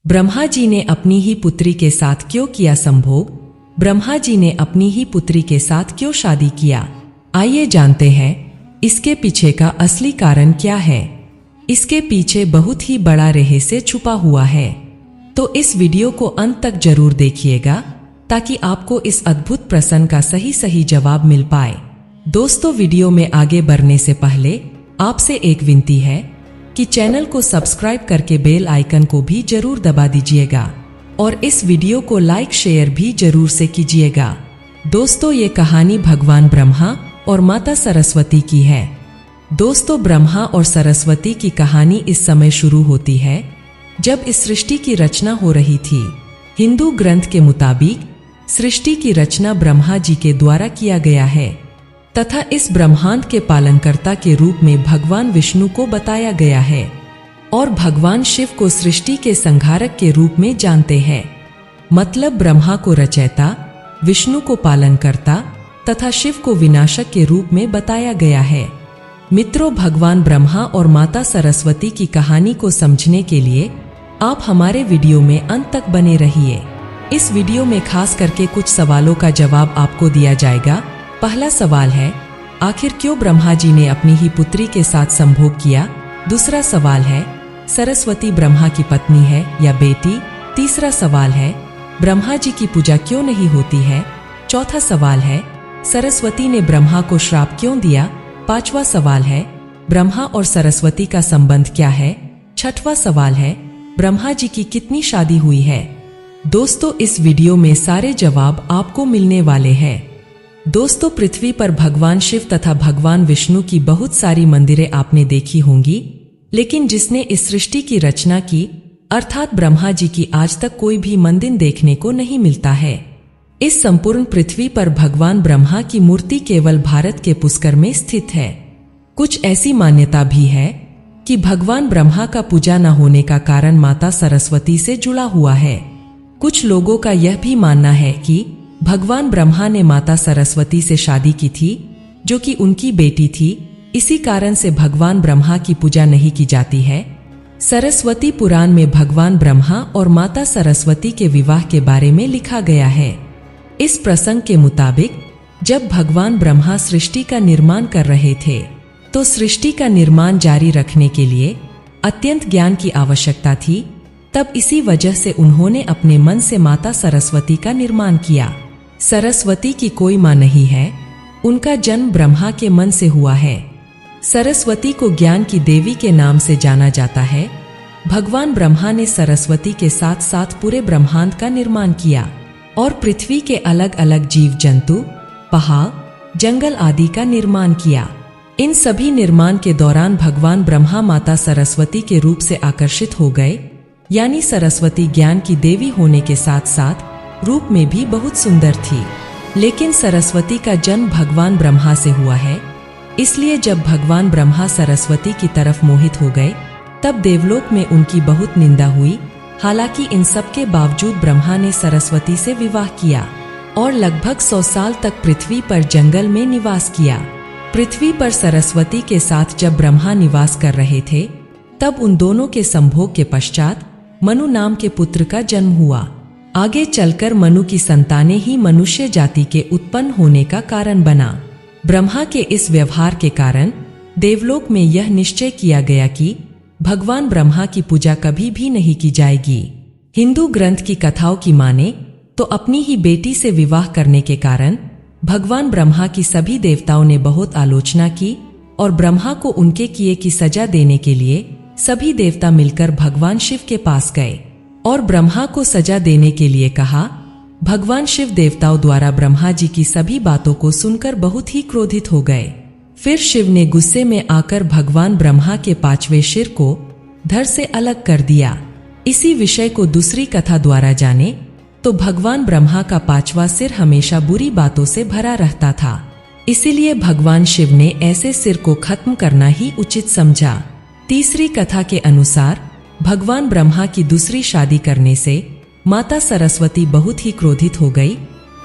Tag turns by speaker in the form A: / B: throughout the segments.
A: ब्रह्मा जी ने अपनी ही पुत्री के साथ क्यों किया संभोग? ब्रह्मा जी ने अपनी ही पुत्री के साथ क्यों शादी किया? आइए जानते हैं इसके पीछे का असली कारण क्या है। इसके पीछे बहुत ही बड़ा रहस्य छुपा हुआ है, तो इस वीडियो को अंत तक जरूर देखिएगा ताकि आपको इस अद्भुत प्रश्न का सही जवाब मिल पाए। दोस्तों, वीडियो में आगे बढ़ने से पहले आपसे एक विनती है कि चैनल को सब्सक्राइब करके बेल आइकन को भी जरूर दबा दीजिएगा और इस वीडियो को लाइक शेयर भी जरूर से कीजिएगा। दोस्तों, ये कहानी भगवान ब्रह्मा और माता सरस्वती की है। दोस्तों, ब्रह्मा और सरस्वती की कहानी इस समय शुरू होती है जब इस सृष्टि की रचना हो रही थी। हिंदू ग्रंथ के मुताबिक सृष्टि की रचना ब्रह्मा जी के द्वारा किया गया है तथा इस ब्रह्मांड के पालनकर्ता के रूप में भगवान विष्णु को बताया गया है और भगवान शिव को सृष्टि के संहारक के रूप में जानते हैं। मतलब ब्रह्मा को रचयिता, विष्णु को पालनकर्ता तथा शिव को विनाशक के रूप में बताया गया है। मित्रों, भगवान ब्रह्मा और माता सरस्वती की कहानी को समझने के लिए आप हमारे वीडियो में अंत तक बने रहिए। इस वीडियो में खास करके कुछ सवालों का जवाब आपको दिया जाएगा। पहला सवाल है, आखिर क्यों ब्रह्मा जी ने अपनी ही पुत्री के साथ संभोग किया? दूसरा सवाल है, सरस्वती ब्रह्मा की पत्नी है या बेटी? तीसरा सवाल है, ब्रह्मा जी की पूजा क्यों नहीं होती है? चौथा सवाल है, सरस्वती ने ब्रह्मा को श्राप क्यों दिया? पांचवा सवाल है, ब्रह्मा और सरस्वती का संबंध क्या है? छठवां सवाल है, ब्रह्मा जी की कितनी शादी हुई है? दोस्तों, इस वीडियो में सारे जवाब आपको मिलने वाले हैं। दोस्तों, पृथ्वी पर भगवान शिव तथा भगवान विष्णु की बहुत सारी मंदिरें आपने देखी होंगी, लेकिन जिसने इस सृष्टि की रचना की अर्थात ब्रह्मा जी की आज तक कोई भी मंदिर देखने को नहीं मिलता है। इस संपूर्ण पृथ्वी पर भगवान ब्रह्मा की मूर्ति केवल भारत के पुष्कर में स्थित है। कुछ ऐसी मान्यता भी है कि भगवान ब्रह्मा का पूजा न होने का कारण माता सरस्वती से जुड़ा हुआ है। कुछ लोगों का यह भी मानना है कि भगवान ब्रह्मा ने माता सरस्वती से शादी की थी, जो कि उनकी बेटी थी। इसी कारण से भगवान ब्रह्मा की पूजा नहीं की जाती है। सरस्वती पुराण में भगवान ब्रह्मा और माता सरस्वती के विवाह के बारे में लिखा गया है। इस प्रसंग के मुताबिक जब भगवान ब्रह्मा सृष्टि का निर्माण कर रहे थे तो सृष्टि का निर्माण जारी रखने के लिए अत्यंत ज्ञान की आवश्यकता थी। तब इसी वजह से उन्होंने अपने मन से माता सरस्वती का निर्माण किया। सरस्वती की कोई मां नहीं है, उनका जन्म ब्रह्मा के मन से हुआ है। सरस्वती को ज्ञान की देवी के नाम से जाना जाता है। भगवान ब्रह्मा ने सरस्वती के साथ साथ पूरे ब्रह्मांड का निर्माण किया और पृथ्वी के अलग अलग जीव जंतु, पहाड़, जंगल आदि का निर्माण किया। इन सभी निर्माण के दौरान भगवान ब्रह्मा माता सरस्वती के रूप से आकर्षित हो गए, यानी सरस्वती ज्ञान की देवी होने के साथ साथ रूप में भी बहुत सुंदर थी। लेकिन सरस्वती का जन्म भगवान ब्रह्मा से हुआ है, इसलिए जब भगवान ब्रह्मा सरस्वती की तरफ मोहित हो गए तब देवलोक में उनकी बहुत निंदा हुई। हालांकि इन सब के बावजूद ब्रह्मा ने सरस्वती से विवाह किया और लगभग 100 साल तक पृथ्वी पर जंगल में निवास किया। पृथ्वी पर सरस्वती के साथ जब ब्रह्मा निवास कर रहे थे तब उन दोनों के संभोग के पश्चात मनु नाम के पुत्र का जन्म हुआ। आगे चलकर मनु की संतानें ही मनुष्य जाति के उत्पन्न होने का कारण बना। ब्रह्मा के इस व्यवहार के कारण देवलोक में यह निश्चय किया गया कि भगवान ब्रह्मा की पूजा कभी भी नहीं की जाएगी। हिंदू ग्रंथ की कथाओं की माने तो अपनी ही बेटी से विवाह करने के कारण भगवान ब्रह्मा की सभी देवताओं ने बहुत आलोचना की और ब्रह्मा को उनके किए की सजा देने के लिए सभी देवता मिलकर भगवान शिव के पास गए और ब्रह्मा को सजा देने के लिए कहा। भगवान शिव देवताओं द्वारा ब्रह्मा जी की सभी बातों को सुनकर बहुत ही क्रोधित हो गए। फिर शिव ने गुस्से में आकर भगवान ब्रह्मा के 5वें सिर को धड़ से अलग कर दिया। इसी विषय को दूसरी कथा द्वारा जाने तो भगवान ब्रह्मा का 5वां सिर हमेशा बुरी बातों से भरा रहता था, इसीलिए भगवान शिव ने ऐसे सिर को खत्म करना ही उचित समझा। तीसरी कथा के अनुसार भगवान ब्रह्मा की दूसरी शादी करने से माता सरस्वती बहुत ही क्रोधित हो गई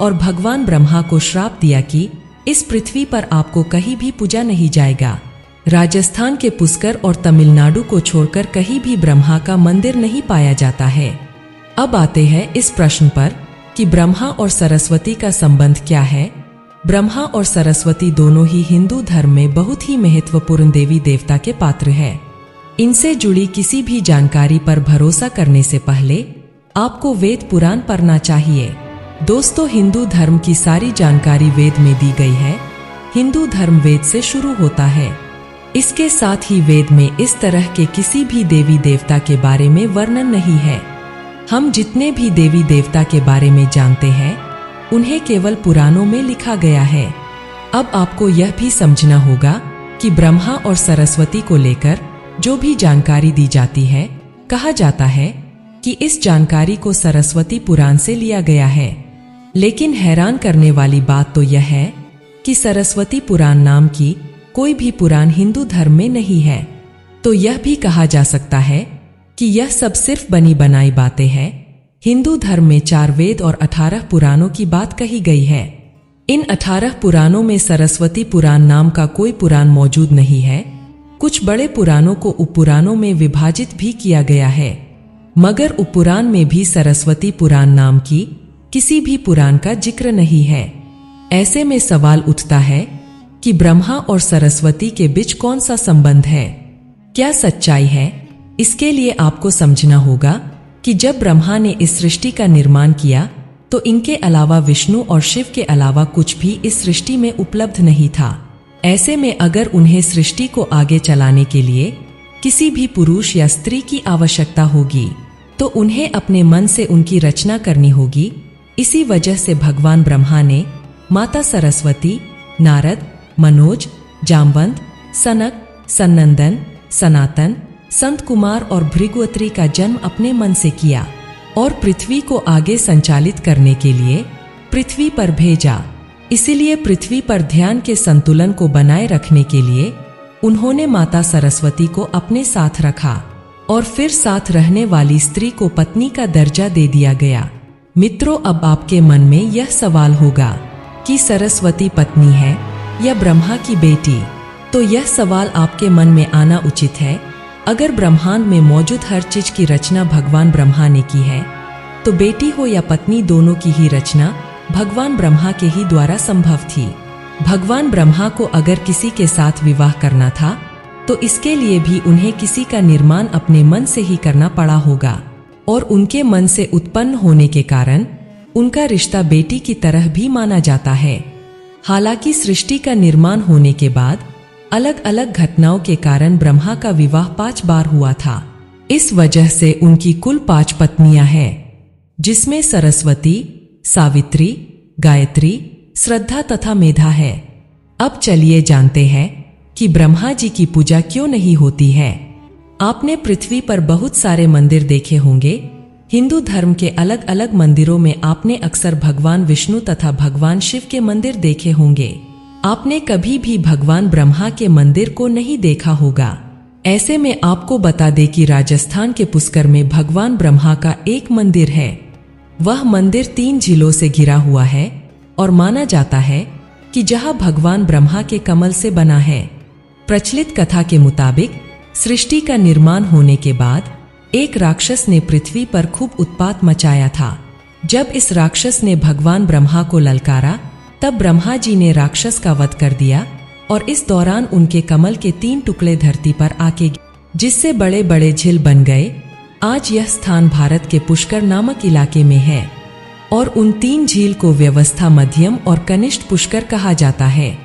A: और भगवान ब्रह्मा को श्राप दिया कि इस पृथ्वी पर आपको कहीं भी पूजा नहीं जाएगा। राजस्थान के पुष्कर और तमिलनाडु को छोड़कर कहीं भी ब्रह्मा का मंदिर नहीं पाया जाता है। अब आते हैं इस प्रश्न पर कि ब्रह्मा और सरस्वती का संबंध क्या है। ब्रह्मा और सरस्वती दोनों ही हिंदू धर्म में बहुत ही महत्वपूर्ण देवी देवता के पात्र हैं। इनसे जुड़ी किसी भी जानकारी पर भरोसा करने से पहले आपको वेद पुराण पढ़ना चाहिए। दोस्तों, हिंदू धर्म की सारी जानकारी वेद में दी गई है। हिंदू धर्म वेद से शुरू होता है। इसके साथ ही वेद में इस तरह के किसी भी देवी देवता के बारे में वर्णन नहीं है। हम जितने भी देवी देवता के बारे में जानते हैं उन्हें केवल पुराणों में लिखा गया है। अब आपको यह भी समझना होगा कि ब्रह्मा और सरस्वती को लेकर जो भी जानकारी दी जाती है, कहा जाता है कि इस जानकारी को सरस्वती पुराण से लिया गया है। लेकिन हैरान करने वाली बात तो यह है कि सरस्वती पुराण नाम की कोई भी पुराण हिंदू धर्म में नहीं है। तो यह भी कहा जा सकता है कि यह सब सिर्फ बनी बनाई बातें हैं। हिंदू धर्म में 4 वेद और 18 पुराणों की बात कही गई है। इन 18 पुराणों में सरस्वती पुराण नाम का कोई पुराण मौजूद नहीं है। कुछ बड़े पुराणों को उपपुराणों में विभाजित भी किया गया है, मगर उपपुराण में भी सरस्वती पुराण नाम की किसी भी पुराण का जिक्र नहीं है। ऐसे में सवाल उठता है कि ब्रह्मा और सरस्वती के बीच कौन सा संबंध है, क्या सच्चाई है। इसके लिए आपको समझना होगा कि जब ब्रह्मा ने इस सृष्टि का निर्माण किया तो इनके अलावा विष्णु और शिव के अलावा कुछ भी इस सृष्टि में उपलब्ध नहीं था। ऐसे में अगर उन्हें सृष्टि को आगे चलाने के लिए किसी भी पुरुष या स्त्री की आवश्यकता होगी तो उन्हें अपने मन से उनकी रचना करनी होगी। इसी वजह से भगवान ब्रह्मा ने माता सरस्वती, नारद, मनोज, जामवंत, सनक, सनंदन, सनातन, संत कुमार और भृगुअत्री का जन्म अपने मन से किया और पृथ्वी को आगे संचालित करने के लिए पृथ्वी पर भेजा। इसीलिए पृथ्वी पर ध्यान के संतुलन को बनाए रखने के लिए उन्होंने माता सरस्वती को अपने साथ रखा और फिर साथ रहने वाली स्त्री को पत्नी का दर्जा दे दिया गया। मित्रों, अब आपके मन में यह सवाल होगा कि सरस्वती पत्नी है या ब्रह्मा की बेटी। तो यह सवाल आपके मन में आना उचित है। अगर ब्रह्मांड में मौजूद हर चीज की रचना भगवान ब्रह्मा ने की है तो बेटी हो या पत्नी, दोनों की ही रचना भगवान ब्रह्मा के ही द्वारा संभव थी। भगवान ब्रह्मा को अगर किसी के साथ विवाह करना था तो इसके लिए भी उन्हें किसी का निर्माण अपने मन से ही करना पड़ा होगा और उनके मन से उत्पन्न होने के कारण उनका रिश्ता बेटी की तरह भी माना जाता है। हालांकि सृष्टि का निर्माण होने के बाद अलग अलग घटनाओं के कारण ब्रह्मा का विवाह 5 बार हुआ था। इस वजह से उनकी कुल 5 पत्नियां हैं, जिसमें सरस्वती, सावित्री, गायत्री, श्रद्धा तथा मेधा है। अब चलिए जानते हैं कि ब्रह्मा जी की पूजा क्यों नहीं होती है। आपने पृथ्वी पर बहुत सारे मंदिर देखे होंगे। हिंदू धर्म के अलग अलग मंदिरों में आपने अक्सर भगवान विष्णु तथा भगवान शिव के मंदिर देखे होंगे। आपने कभी भी भगवान ब्रह्मा के मंदिर को नहीं देखा होगा। ऐसे में आपको बता दें कि राजस्थान के पुष्कर में भगवान ब्रह्मा का एक मंदिर है। वह मंदिर 3 झीलों से घिरा हुआ है और माना जाता है कि जहां भगवान ब्रह्मा के कमल से बना है। प्रचलित कथा के मुताबिक सृष्टि का निर्माण होने के बाद एक राक्षस ने पृथ्वी पर खूब उत्पात मचाया था। जब इस राक्षस ने भगवान ब्रह्मा को ललकारा तब ब्रह्मा जी ने राक्षस का वध कर दिया और इस दौरान उनके कमल के 3 टुकड़े धरती पर आके जिससे बड़े बड़े झील बन गए। आज यह स्थान भारत के पुष्कर नामक इलाके में है और उन 3 झील को व्यवस्था, मध्यम और कनिष्ठ पुष्कर कहा जाता है।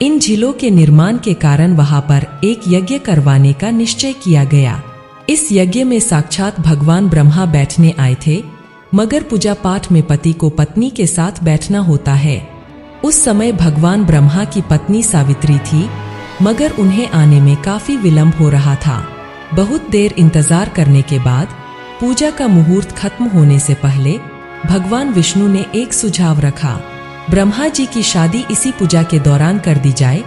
A: इन झीलों के निर्माण के कारण वहां पर एक यज्ञ करवाने का निश्चय किया गया। इस यज्ञ में साक्षात भगवान ब्रह्मा बैठने आए थे, मगर पूजा पाठ में पति को पत्नी के साथ बैठना होता है। उस समय भगवान ब्रह्मा की पत्नी सावित्री थी, मगर उन्हें आने में काफी विलंब हो रहा था। बहुत देर इंतजार करने के बाद पूजा का मुहूर्त खत्म होने से पहले भगवान विष्णु ने एक सुझाव रखा। ब्रह्मा जी की शादी इसी पूजा के दौरान कर दी जाए।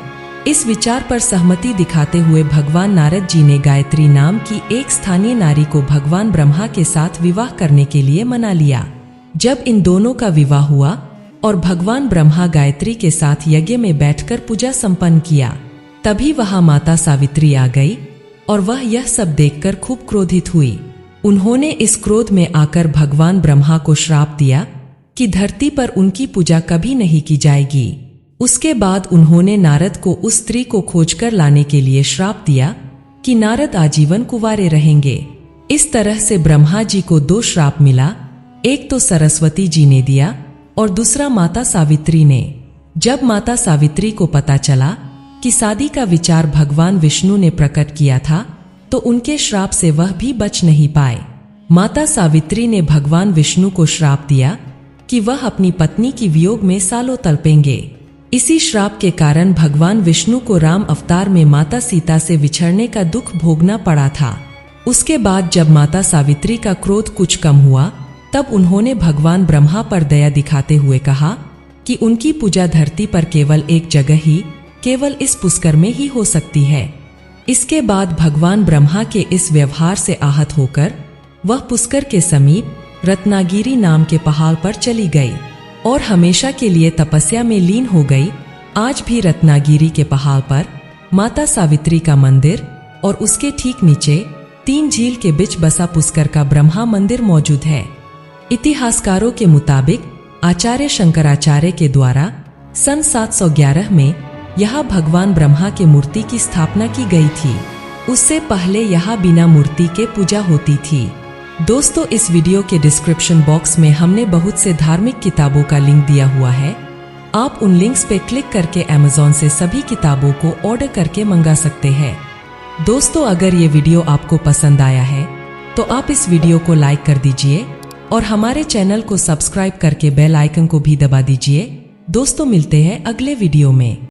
A: इस विचार पर सहमति दिखाते हुए भगवान नारद जी ने गायत्री नाम की एक स्थानीय नारी को भगवान ब्रह्मा के साथ विवाह करने के लिए मना लिया। जब इन दोनों का विवाह हुआ और भगवान ब्रह्मा गायत्री के साथ यज्ञ में बैठकर पूजा संपन्न किया, तभी वहां माता सावित्री आ गई और वह यह सब देखकर खूब क्रोधित हुई। उन्होंने इस क्रोध में आकर भगवान ब्रह्मा को श्राप दिया कि धरती पर उनकी पूजा कभी नहीं की जाएगी। उसके बाद उन्होंने नारद को उस स्त्री को खोजकर लाने के लिए श्राप दिया कि नारद आजीवन कुंवारे रहेंगे। इस तरह से ब्रह्मा जी को 2 श्राप मिला, एक तो सरस्वती जी ने दिया और दूसरा माता सावित्री ने। जब माता सावित्री को पता चला कि शादी का विचार भगवान विष्णु ने प्रकट किया था, तो उनके श्राप से वह भी बच नहीं पाए। माता सावित्री ने भगवान विष्णु को श्राप दिया कि वह अपनी पत्नी की वियोग में सालों तड़पेंगे। इसी श्राप के कारण भगवान विष्णु को राम अवतार में माता सीता से विछड़ने का दुख भोगना पड़ा था। उसके बाद जब माता सावित्री का क्रोध कुछ कम हुआ, तब उन्होंने भगवान ब्रह्मा पर दया दिखाते हुए कहा कि उनकी पूजा धरती पर केवल एक जगह ही, केवल इस पुष्कर में ही हो सकती है। इसके बाद भगवान ब्रह्मा के इस व्यवहार से आहत होकर वह पुष्कर के समीप रत्नागिरी नाम के पहाड़ पर चली गई और हमेशा के लिए तपस्या में लीन हो गई। आज भी रत्नागिरी के पहाड़ पर माता सावित्री का मंदिर और उसके ठीक नीचे 3 झील के बीच बसा पुष्कर का ब्रह्मा मंदिर मौजूद है। इतिहासकारों के मुताबिक आचार्य शंकराचार्य के द्वारा सन 711 में यहाँ भगवान ब्रह्मा के मूर्ति की स्थापना की गई थी। उससे पहले यहाँ बिना मूर्ति के पूजा होती थी। दोस्तों, इस वीडियो के डिस्क्रिप्शन बॉक्स में हमने बहुत से धार्मिक किताबों का लिंक दिया हुआ है। आप उन लिंक्स पे क्लिक करके अमेज़न से सभी किताबों को ऑर्डर करके मंगा सकते हैं। दोस्तों, अगर ये वीडियो आपको पसंद आया है तो आप इस वीडियो को लाइक कर दीजिए और हमारे चैनल को सब्सक्राइब करके बेल आइकन को भी दबा दीजिए। दोस्तों, मिलते हैं अगले वीडियो में।